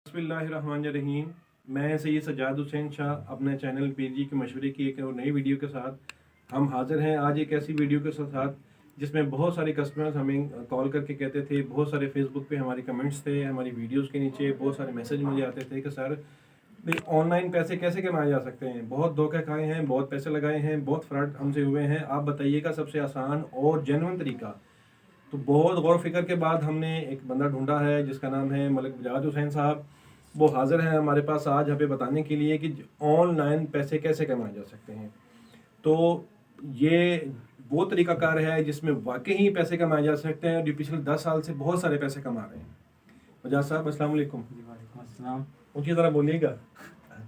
बिस्मिल्लाहिर्रहमानिर्रहीम। मैं सैयद सज्जाद हुसैन शाह अपने चैनल पीजी के मशवरे की एक और नई वीडियो के साथ हम हाजिर हैं। आज एक ऐसी वीडियो के साथ जिसमें बहुत सारे कस्टमर्स हमें कॉल करके कहते थे, बहुत सारे फेसबुक पे हमारे कमेंट्स थे, हमारी वीडियोस के नीचे बहुत सारे मैसेज मुझे आते थे कि सर ऑनलाइन पैसे कैसे कमाए जा सकते हैं, बहुत धोखे खाए हैं, बहुत पैसे लगाए हैं, बहुत फ्रॉड हमसे हुए हैं, आप बताइएगा सबसे आसान और जेन्युइन तरीका। तो बहुत गौर फिक्र के बाद हमने एक बंदा ढूंढा है जिसका नाम है मलिक सज्जाद हुसैन साहब। वो हाजिर हैं हमारे पास आज हमें बताने के लिए कि ऑनलाइन पैसे कैसे कमाए जा सकते हैं। तो ये वो तरीकाकार है जिसमें वाकई ही पैसे कमाए जा सकते हैं और जो पिछले 10 साल से बहुत सारे पैसे कमा रहे हैं। सज्जाद साहब अस्सलाम वालेकुम। अस्सलाम। ऊँची तरह बोलिएगा।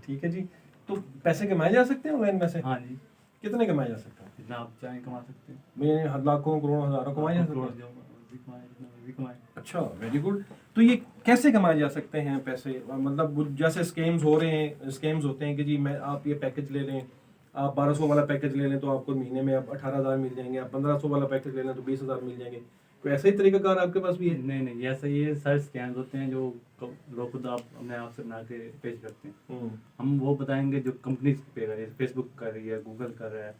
ठीक है जी। तो पैसे कमाए जा सकते हैं ऑनलाइन पैसे? हाँ जी, कितने कमाए जा सकते हैं? जितना आप चाहें कमा सकते हैं। मैं लाखों करोड़ों हज़ारों कमाए जा सकते हैं? कमाए। अच्छा, वेरी गुड। तो ये कैसे कमाए जा सकते हैं पैसे? मतलब जैसे स्कैम्स हो रहे हैं, स्कैम्स होते हैं कि जी मैं आप ये पैकेज ले लें, आप 1200 वाला पैकेज ले लें तो आपको महीने में आप 18,000 मिल जाएंगे, आप 1500 वाला पैकेज ले लें तो 20,000 मिल जाएंगे। कोई ऐसा ही तरीकाकार आपके पास भी है? नहीं, ऐसा ये सारे स्कैम्स होते हैं जो लोग खुद आप अपने आप से बना के पेश करते हैं। हम वो बताएंगे जो कंपनी पे कर रही है, फेसबुक कर रही है, गूगल कर रहा है,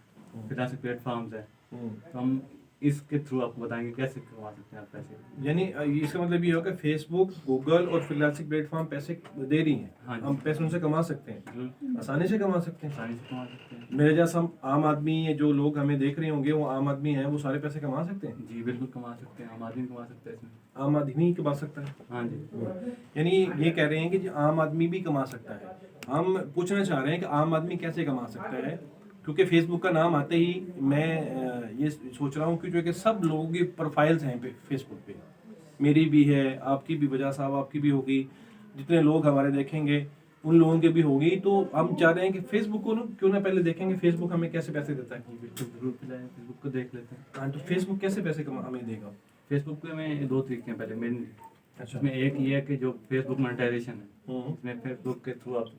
फिर प्लेटफॉर्म्स है, तो हम इसके थ्रू आपको बताएंगे कैसे कमा सकते हैं आप पैसे। यानी इसका मतलब ये होगा फेसबुक, गूगल और फ्रीलांसिंग प्लेटफॉर्म पैसे दे रही हैं। हाँ जी। हम पैसे उनसे कमा सकते हैं, आसानी से कमा सकते हैं। आसानी से कमा सकते हैं। मेरे जैसा आम आदमी, जो लोग हमें देख रहे होंगे वो आम आदमी है, वो सारे पैसे कमा सकते हैं? जी बिल्कुल कमा सकते हैं, आम आदमी कमा सकते हैं इसमें। आम आदमी ही कमा सकता है? हाँ जी। यानी ये कह रहे हैं कि आम आदमी भी कमा सकता है। हम पूछना चाह रहे हैं कि आम आदमी कैसे कमा सकता है, क्योंकि फेसबुक का नाम आते ही मैं ये सोच रहा हूँ कि जो कि सब लोगों की प्रोफाइल्स हैं फेसबुक पे, मेरी भी है, आपकी भी, वजह साहब आपकी भी होगी, जितने लोग हमारे देखेंगे उन लोगों की भी होगी। तो हम चाह रहे हैं कि फेसबुक को क्यों ना पहले देखेंगे फेसबुक हमें कैसे पैसे देता है। बिल्कुल जरूर पिलाएं, फेसबुक को देख लेते हैं। हाँ, तो फेसबुक कैसे पैसे हमें देगा? फेसबुक पे में दो तरीके हैं पहले मेनली। अच्छा। इसमें एक ये है कि जो फेसबुक मोनेटाइजेशन है, हम्म। इसमें फेसबुक के थ्रू आप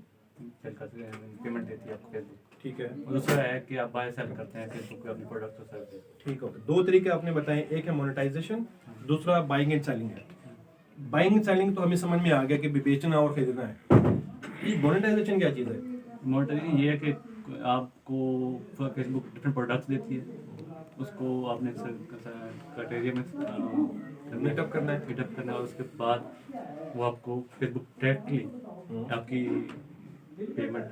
सेल करते हैं, पेमेंट देती है आपको फेसबुक। ठीक है। और दूसरा है कि आप बाय सेल करते हैं फेसबुक पे अपने प्रोडक्ट और सर्विस। ठीक है, दो तरीके आपने बताए, एक है मोनेटाइजेशन, दूसरा बाइंग एंड सेलिंग है। बाइंग एंड सेलिंग तो हमें समझ में आ गया कि बेचना और खरीदना है। ये मोनेटाइजेशन क्या चीज़ है? मोनेटाइजेशन ये है कि आपको फेसबुक डिफरेंट प्रोडक्ट्स देती है, उसको आपने क्राइटेरिया में मीटअप करना है। मीटअप करना है, और उसके बाद वो आपको फेसबुक डायरेक्टली आपकी पेमेंट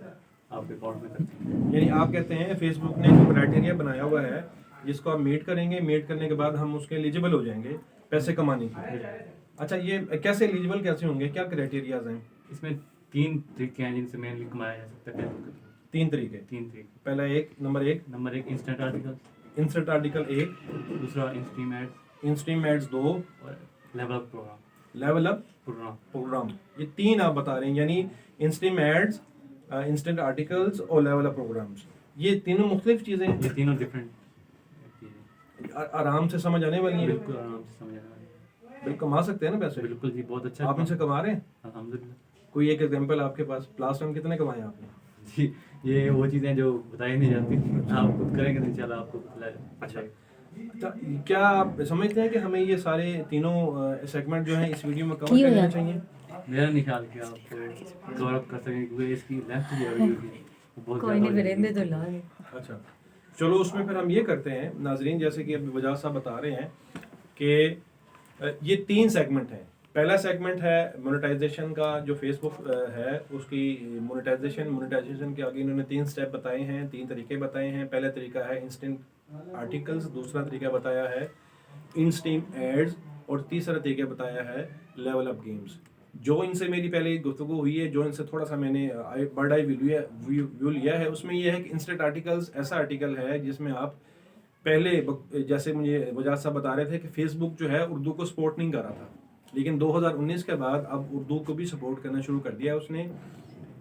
आपके अकाउंट में करती है। यानी आप कहते हैं फेसबुक ने जो क्राइटेरिया बनाया हुआ है जिसको आप मीट करेंगे, मीट करने के बाद हम उसके एलिजिबल हो जाएंगे पैसे कमाने के। अच्छा, ये कैसे एलिजिबल कैसे होंगे, क्या क्राइटेरियाज हैं? इसमें 3 तरीके हैं जिनसे मेनली कमाया जा सकता है फेसबुक के थ्रू। 3 तरीके? 3 तरीके। पहला नंबर एक इंस्टेंट आर्टिकल, इंस्टेंट आर्टिकल 1, दूसरा इंस्ट्रीम एड्स, इंस्ट्रीम एड्स 2 और level up program. Level up program program. ये 3 आप बता रहे हैं, यानी इंस्ट्रीम एड्स, इंस्टेंट आर्टिकल्स और लेवल अप प्रोग्राम्स। ये तीनों मुख्तलिफ चीज़ें हैं, ये तीनों डिफरेंट चीज़ें। आराम से समझ आने वाली हैं। बिल्कुल आराम से समझ आने वाली है। बिल्कुल कमा सकते हैं ना पैसे? बिल्कुल जी, बहुत अच्छा। आप इनसे कमा रहे हैं? अल्हम्दुलिल्लाह। कोई एक एग्जांपल आपके पास, लास्ट टाइम कितने कमाए आपने? जी, ये वो चीज़ें जो बताई नहीं जाती, आप खुद करेंगे तो इंशाल्लाह आपको पता अच्छा, क्या आप समझते हैं कि हमें ये सारे तीनों सेगमेंट जो हैं इस वीडियो में कवर कर लेना चाहिए? मेरा नहीं ख्याल कि आप कवर अप कर सकेंगे, क्योंकि इसकी लेंथ जो है वीडियो की बहुत कोई नहीं, फिरेंदे तो ला ले। अच्छा, चलो उसमें फिर हम ये करते हैं नाजरीन, जैसे कि अभी वजाज साहब बता रहे हैं कि ये 3 सेगमेंट हैं। पहला सेगमेंट है मोनेटाइजेशन का, जो फेसबुक है उसकी मोनेटाइजेशन के आगे इन्होंने 3 स्टेप बताए हैं, 3 तरीके बताए हैं। पहला तरीका है इंस्टेंट आर्टिकल्स, दूसरा तरीका बताया है इंस्ट्रीम एड्स, और तीसरा तरीका बताया है लेवल अप गेम्स। जो इनसे मेरी पहले गुफ्तगू हुई है, जो इनसे थोड़ा सा मैंने बर्ड आई व्यू लिया है, उसमें यह है कि इंस्टेंट आर्टिकल्स ऐसा आर्टिकल है जिसमें आप पहले, जैसे मुझे वजाज साहब बता रहे थे कि फेसबुक जो है उर्दू को सपोर्ट नहीं कर रहा था, लेकिन 2019 के बाद अब उर्दू को भी सपोर्ट करना शुरू कर दिया है उसने।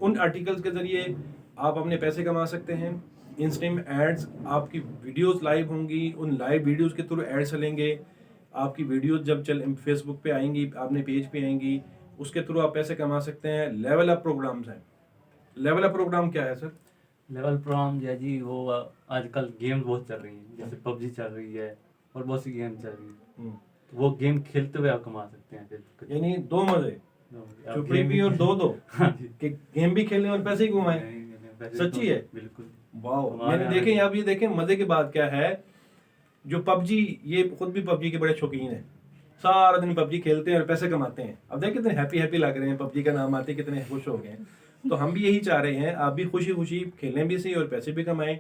उन आर्टिकल्स के ज़रिए आप अपने पैसे कमा सकते हैं। इंस्ट्रीम एड्स, आपकी वीडियोस लाइव होंगी, उन लाइव वीडियोस के थ्रू एड चलेंगे, आपकी वीडियोस जब फेसबुक पे आएंगी, आपने पेज पे आएंगी, उसके थ्रू आप पैसे कमा सकते हैं। लेवल अप प्रोग्राम्स हैं। लेवल अप प्रोग्राम क्या है सर? लेवल प्रोग्राम जो है जी, वो आजकल गेम बहुत चल रही हैं, जैसे पबजी चल रही है और बहुत सी गेम चल रही है, तो वो गेम खेलते हुए आप कमा सकते हैं फेसबुक के। यानी 2 मज़े, चुपड़ी भी और दो हाँ जी, कि गेम भी खेलें और पैसे ही कमाएं। वैसे सच्ची तो है? बिल्कुल। वाह, हमारे मैंने यहाँ देखें भी- आप ये देखें मजे की बात क्या है, जो पबजी, ये खुद भी पबजी के बड़े शौकीन हैं, सारा दिन पबजी खेलते हैं और पैसे कमाते हैं। अब देख कितने हैप्पी हैप्पी लग रहे हैं, पबजी का नाम आते ही कितने खुश हो गए हैं। तो हम भी यही चाह रहे हैं, आप भी खुशी खुशी खेलें भी सही और पैसे भी कमाएं।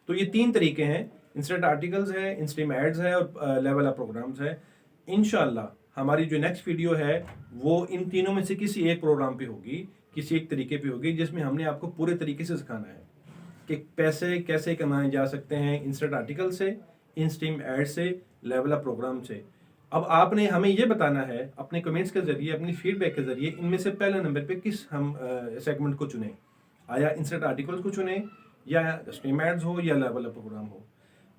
तो ये 3 तरीके हैं, इंस्टेंट आर्टिकल्स है, इंस्ट्रीम एड्स है और लेवल अप प्रोग्राम्स है। इंशाल्लाह हमारी जो नेक्स्ट वीडियो है वो इन तीनों में से किसी एक प्रोग्राम पे होगी, किसी एक तरीके पे होगी, जिसमें हमने आपको पूरे तरीके से सिखाना है कि पैसे कैसे कमाए जा सकते हैं इंस्टेंट आर्टिकल से, इंस्ट्रीम एड से, लेवल अप प्रोग्राम से। अब आपने हमें ये बताना है अपने कमेंट्स के जरिए, अपनी फीडबैक के जरिए, इनमें से पहले नंबर पे किस हम सेगमेंट को चुनें, आया इंस्टेंट आर्टिकल्स को चुनें या स्ट्रीम एड्स हो या लेवल अप प्रोग्राम हो।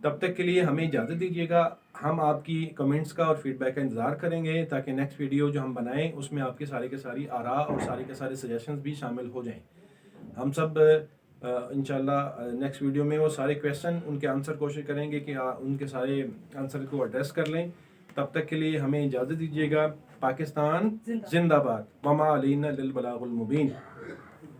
तब तक के लिए हमें इजाज़त दीजिएगा, हम आपकी कमेंट्स का और फीडबैक का इंतज़ार करेंगे ताकि नेक्स्ट वीडियो जो हम बनाएं उसमें आपकी सारी के सारी आरा और सारे के सारे सजेशंस भी शामिल हो जाएं। हम सब इंशाल्लाह नेक्स्ट वीडियो में वो सारे क्वेश्चन, उनके आंसर कोशिश करेंगे कि उनके सारे आंसर को एड्रेस कर लें। तब तक के लिए हमें इजाज़त दीजिएगा। पाकिस्तान जिंदाबाद, वमा अलैना इल्लल बलागुल मुबीन।